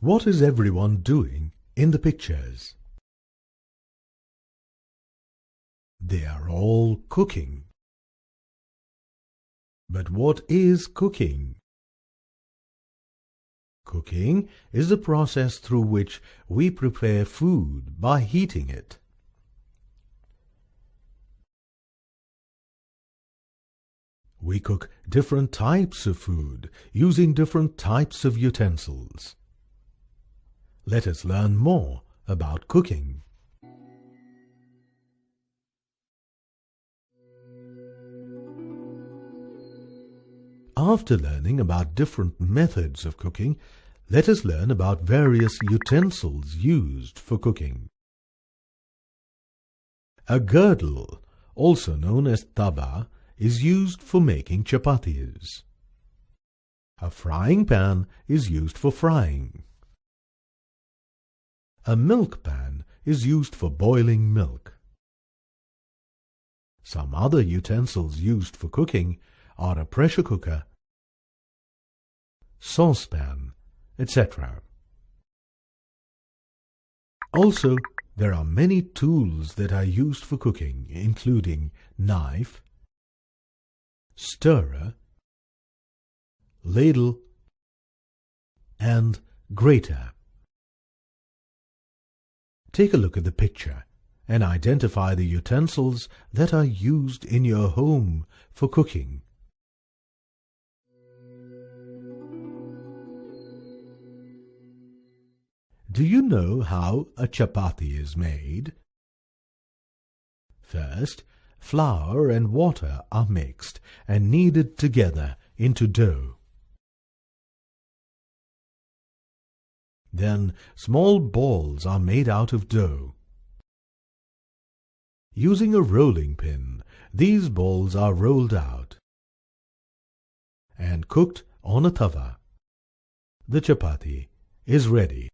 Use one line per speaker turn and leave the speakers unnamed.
What is everyone doing in the pictures? They are all cooking. But what is cooking? Cooking is the process through which we prepare food by heating it. We cook different types of food using different types of utensils. Let us learn more about cooking. After learning about different methods of cooking, let us learn about various utensils used for cooking. A girdle, also known as tawa, is used for making chapatis. A frying pan is used for frying. A milk pan is used for boiling milk. Some other utensils used for cooking are a pressure cooker, saucepan, etc. Also, there are many tools that are used for cooking, including knife, stirrer, ladle, and grater. Take a look at the picture and identify the utensils that are used in your home for cooking. Do you know how a chapati is made? First, flour and water are mixed and kneaded together into dough. Then small balls are made out of dough. Using a rolling pin, these balls are rolled out and cooked on a tawa. The chapati is ready.